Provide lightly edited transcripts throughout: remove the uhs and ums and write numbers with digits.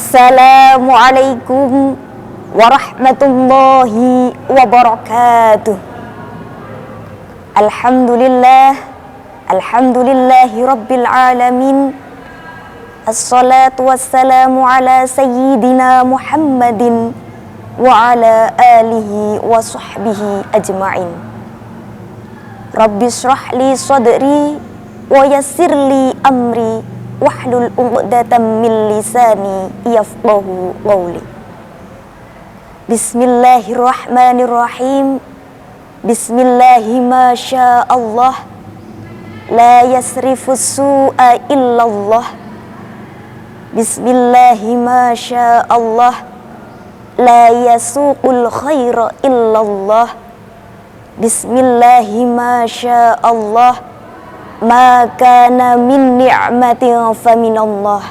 Assalamualaikum warahmatullahi wabarakatuh. Alhamdulillahi rabbil alamin. Assalatu wassalamu ala sayyidina Muhammadin wa ala alihi wa sahbihi ajma'in. Rabbi shrah li sadri wa yassir li amri wahlul 'uqdatam min lisani yafqahu qawli. Bismillahirrahmanirrahim. Bismillahi ma sya Allah, la yasrifus su'a illallah. Bismillahi ma sya Allah, la yasuqul khaira illallah. Bismillahi ma sya Allah, ma kana min ni'matin faminallah.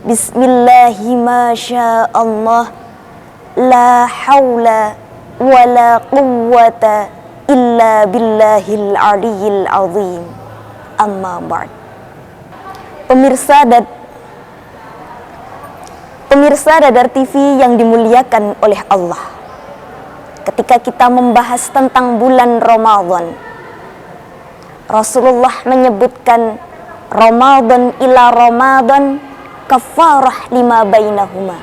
Bismillahi ma sya Allah, la haula wa la quwwata illa billahil aliyyil azim. Amma ba'd. Pemirsa Dadar TV yang dimuliakan oleh Allah, ketika kita membahas tentang bulan Ramadan, Rasulullah menyebutkan Ramadan ila Ramadan kafarah lima bainahuma.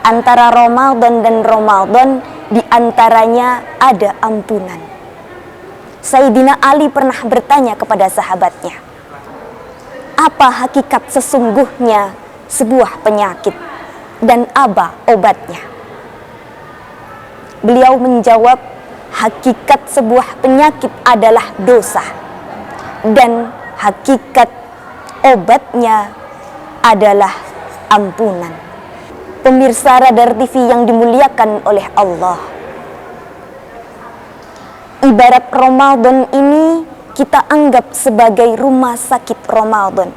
Antara Ramadan dan Ramadan diantaranya ada ampunan. Sayyidina Ali pernah bertanya kepada sahabatnya, apa hakikat sesungguhnya sebuah penyakit dan apa obatnya? Beliau menjawab, hakikat sebuah penyakit adalah dosa dan hakikat obatnya adalah ampunan. Pemirsa Radar TV yang dimuliakan oleh Allah, ibarat Ramadan ini kita anggap sebagai rumah sakit Ramadan,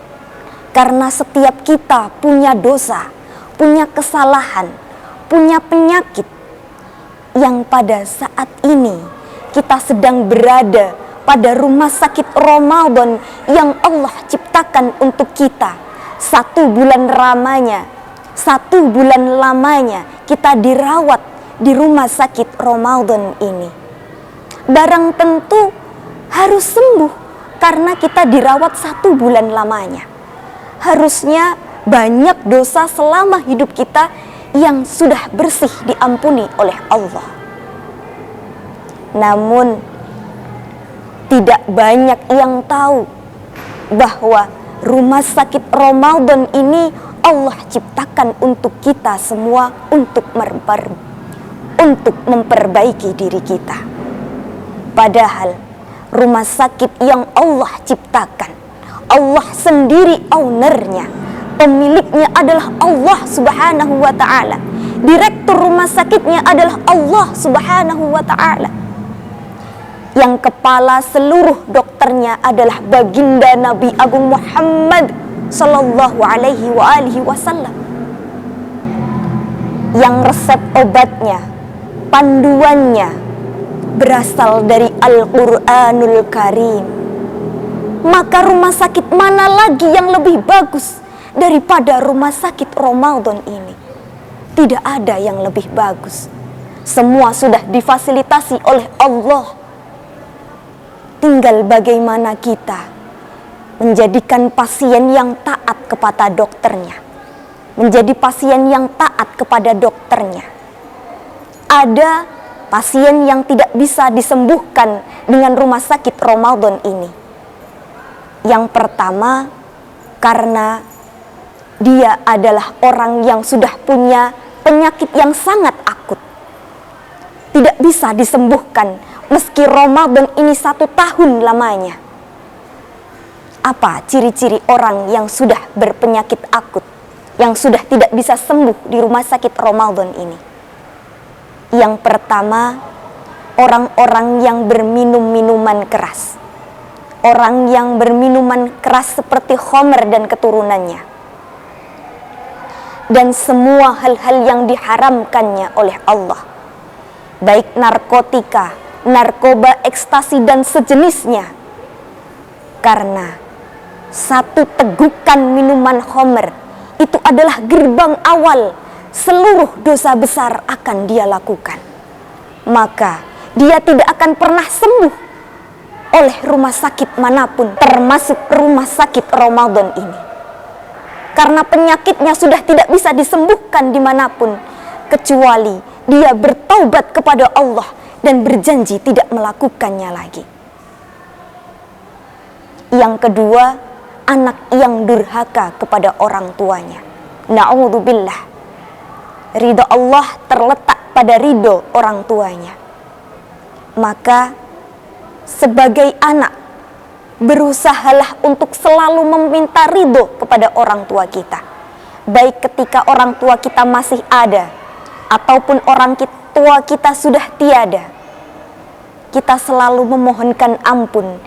karena setiap kita punya dosa, punya kesalahan, punya penyakit yang pada saat ini kita sedang berada pada rumah sakit Ramadan yang Allah ciptakan untuk kita. 1 bulan lamanya kita dirawat di rumah sakit Ramadan ini. Barang tentu harus sembuh karena kita dirawat 1 bulan lamanya. Harusnya banyak dosa selama hidup kita yang sudah bersih diampuni oleh Allah. Namun tidak banyak yang tahu bahwa rumah sakit Ramadan ini Allah ciptakan untuk kita semua, untuk memperbaiki diri kita. Padahal rumah sakit yang Allah ciptakan, Allah sendiri ownernya, pemiliknya adalah Allah Subhanahu wa ta'ala. Direktur rumah sakitnya adalah Allah Subhanahu wa ta'ala. Yang kepala seluruh dokternya adalah baginda Nabi Agung Muhammad sallallahu alaihi wa alihi wasallam. Yang resep obatnya, panduannya berasal dari Al-Qur'anul Karim. Maka rumah sakit mana lagi yang lebih bagus daripada rumah sakit Ramadan ini? Tidak ada yang lebih bagus. Semua sudah difasilitasi oleh Allah. Tinggal bagaimana kita menjadikan pasien yang taat kepada dokternya, menjadi pasien yang taat kepada dokternya. Ada pasien yang tidak bisa disembuhkan dengan rumah sakit Ramadan ini. Yang pertama, karena dia adalah orang yang sudah punya penyakit yang sangat akut, tidak bisa disembuhkan meski Ramadan ini 1 tahun lamanya. Apa ciri-ciri orang yang sudah berpenyakit akut, yang sudah tidak bisa sembuh di rumah sakit Ramadan ini? Yang pertama, orang-orang yang berminum minuman keras. Orang yang berminuman keras seperti khamr dan keturunannya. Dan semua hal-hal yang diharamkannya oleh Allah. Baik narkotika, narkoba, ekstasi, dan sejenisnya. Karena 1 tegukan minuman khamr itu adalah gerbang awal seluruh dosa besar akan dia lakukan. Maka dia tidak akan pernah sembuh oleh rumah sakit manapun, termasuk rumah sakit Ramadan ini. Karena penyakitnya sudah tidak bisa disembuhkan dimanapun, kecuali dia bertaubat kepada Allah dan berjanji tidak melakukannya lagi. Yang kedua, anak yang durhaka kepada orang tuanya. Na'udzubillah. Ridho Allah terletak pada ridho orang tuanya. Maka sebagai anak, berusahalah untuk selalu meminta ridho kepada orang tua kita. Baik ketika orang tua kita masih ada, ataupun orang tua kita sudah tiada. Kita selalu memohonkan ampun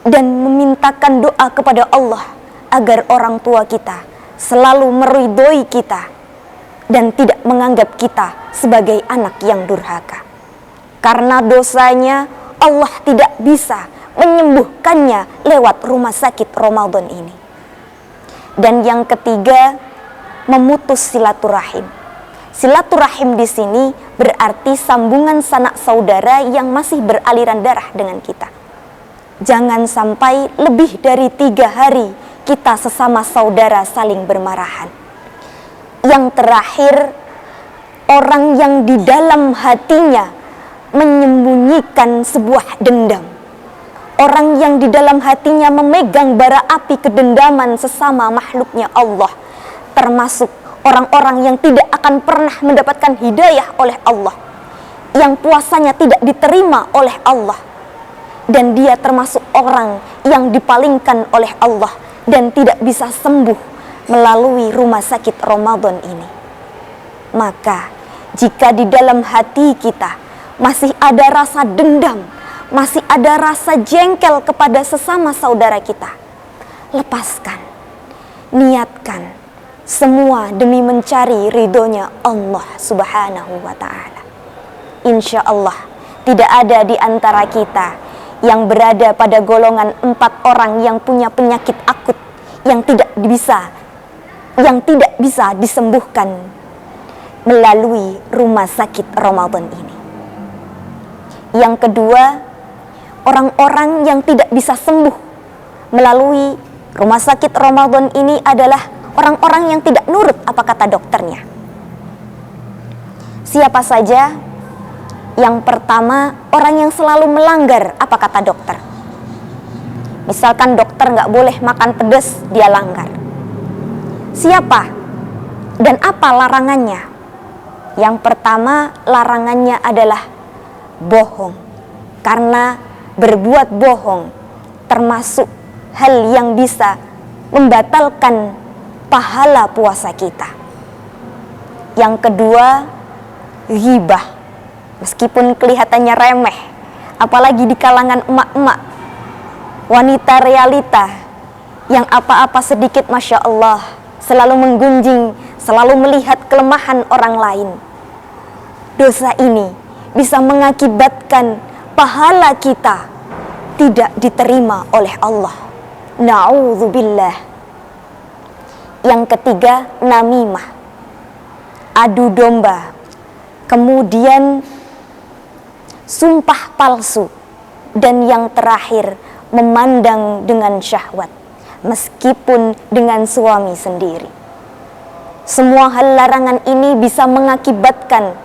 dan memintakan doa kepada Allah agar orang tua kita selalu meridhoi kita dan tidak menganggap kita sebagai anak yang durhaka. Karena dosanya Allah tidak bisa menyembuhkannya lewat rumah sakit Ramadan ini. Dan yang ketiga, memutus silaturahim. Silaturahim di sini berarti sambungan sanak saudara yang masih beraliran darah dengan kita. Jangan sampai lebih dari 3 hari kita sesama saudara saling bermarahan. Yang terakhir, orang yang di dalam hatinya menyembunyikan sebuah dendam. Orang yang di dalam hatinya memegang bara api kedendaman sesama makhluknya Allah, termasuk orang-orang yang tidak akan pernah mendapatkan hidayah oleh Allah, yang puasanya tidak diterima oleh Allah, dan dia termasuk orang yang dipalingkan oleh Allah dan tidak bisa sembuh melalui rumah sakit Ramadan ini. Maka jika di dalam hati kita masih ada rasa dendam, masih ada rasa jengkel kepada sesama saudara kita, lepaskan, niatkan semua demi mencari ridhonya Allah Subhanahu wa ta'ala. Insya Allah tidak ada di antara kita yang berada pada golongan 4 orang yang punya penyakit akut yang tidak bisa disembuhkan melalui rumah sakit Ramadan ini. Yang kedua, orang-orang yang tidak bisa sembuh melalui rumah sakit Ramadan ini adalah orang-orang yang tidak nurut apa kata dokternya. Siapa saja? Yang pertama, orang yang selalu melanggar apa kata dokter. Misalkan dokter nggak boleh makan pedas, dia langgar. Siapa dan apa larangannya? Yang pertama, larangannya adalah bohong. Karena berbuat bohong termasuk hal yang bisa membatalkan pahala puasa kita. Yang kedua, ghibah. Meskipun kelihatannya remeh, apalagi di kalangan emak-emak, wanita realita yang apa-apa sedikit Masya Allah, selalu menggunjing, selalu melihat kelemahan orang lain. Dosa ini bisa mengakibatkan pahala kita tidak diterima oleh Allah. Na'udzubillah. Yang ketiga, namimah, adu domba. Kemudian sumpah palsu. Dan yang terakhir, memandang dengan syahwat, meskipun dengan suami sendiri. Semua hal larangan ini bisa mengakibatkan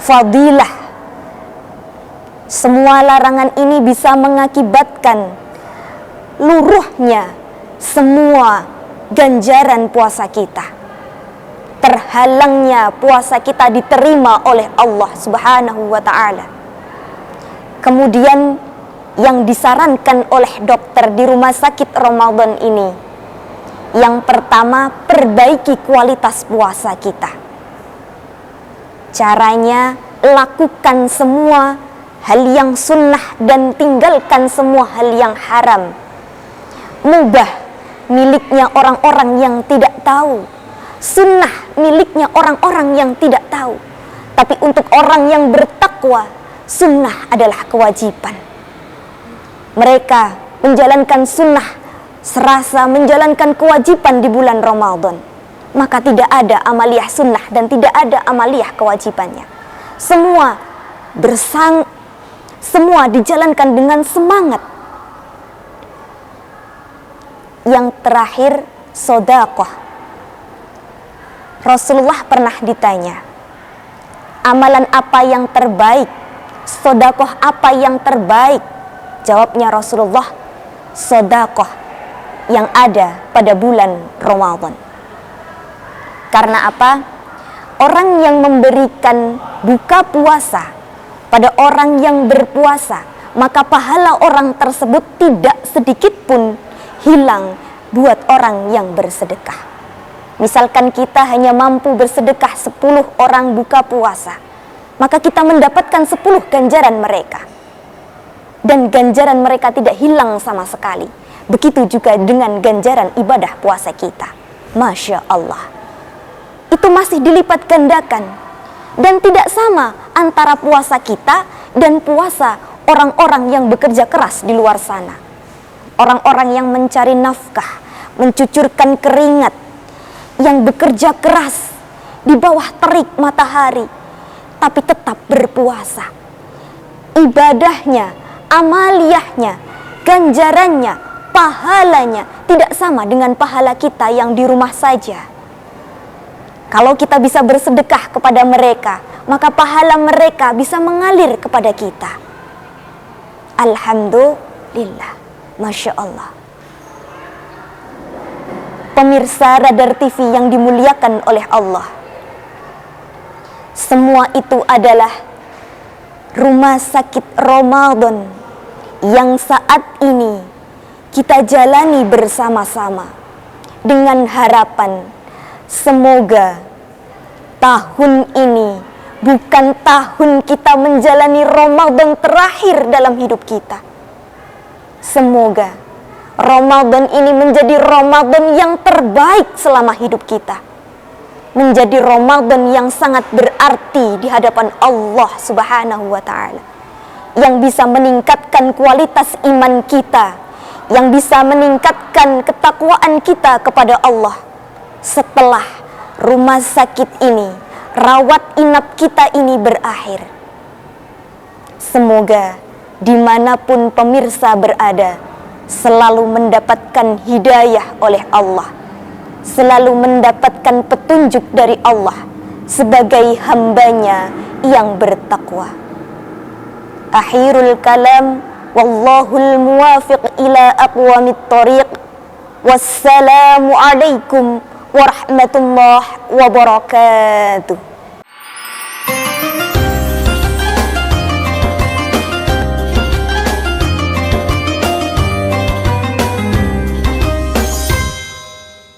fadilah. Semua larangan ini bisa mengakibatkan luruhnya semua ganjaran puasa kita. Terhalangnya puasa kita diterima oleh Allah Subhanahu wa ta'ala. Kemudian yang disarankan oleh dokter di rumah sakit Ramadan ini, yang pertama, perbaiki kualitas puasa kita. Caranya, lakukan semua hal yang sunnah dan tinggalkan semua hal yang haram. Mubah miliknya orang-orang yang tidak tahu, sunnah miliknya orang-orang yang tidak tahu. Tapi untuk orang yang bertakwa, sunnah adalah kewajiban. Mereka menjalankan sunnah serasa menjalankan kewajiban di bulan Ramadan, maka tidak ada amaliyah sunnah dan tidak ada amaliyah kewajibannya. Semua dijalankan dengan semangat. Yang terakhir, sedekah. Rasulullah pernah ditanya, amalan apa yang terbaik? Sedekah apa yang terbaik? Jawabnya Rasulullah, sedekah yang ada pada bulan Ramadan. Karena apa? Orang yang memberikan buka puasa pada orang yang berpuasa, maka pahala orang tersebut tidak sedikit pun hilang buat orang yang bersedekah. Misalkan kita hanya mampu bersedekah 10 orang buka puasa, maka kita mendapatkan 10 ganjaran mereka. Dan ganjaran mereka tidak hilang sama sekali. Begitu juga dengan ganjaran ibadah puasa kita. Masya Allah. Itu masih dilipat gandakan. Dan tidak sama antara puasa kita dan puasa orang-orang yang bekerja keras di luar sana. Orang-orang yang mencari nafkah, mencucurkan keringat, yang bekerja keras di bawah terik matahari, tapi tetap berpuasa. Ibadahnya, amaliyahnya, ganjarannya, pahalanya tidak sama dengan pahala kita yang di rumah saja. Kalau kita bisa bersedekah kepada mereka, maka pahala mereka bisa mengalir kepada kita. Alhamdulillah, Masya Allah. Pemirsa Radar TV yang dimuliakan oleh Allah, semua itu adalah rumah sakit Ramadan yang saat ini kita jalani bersama-sama dengan harapan semoga tahun ini bukan tahun kita menjalani Ramadan terakhir dalam hidup kita. Semoga Ramadan ini menjadi Ramadan yang terbaik selama hidup kita. Menjadi Ramadan yang sangat berarti di hadapan Allah Subhanahu wa Ta'ala, yang bisa meningkatkan kualitas iman kita, yang bisa meningkatkan ketakwaan kita kepada Allah. Setelah rumah sakit ini, rawat inap kita ini berakhir, semoga dimanapun pemirsa berada selalu mendapatkan hidayah oleh Allah, selalu mendapatkan petunjuk dari Allah sebagai hambanya yang bertakwa. Akhirul kalam, wallahul muwafiq ila aqwamit thariq. Wassalamu alaikum warahmatullahi wabarakatuh.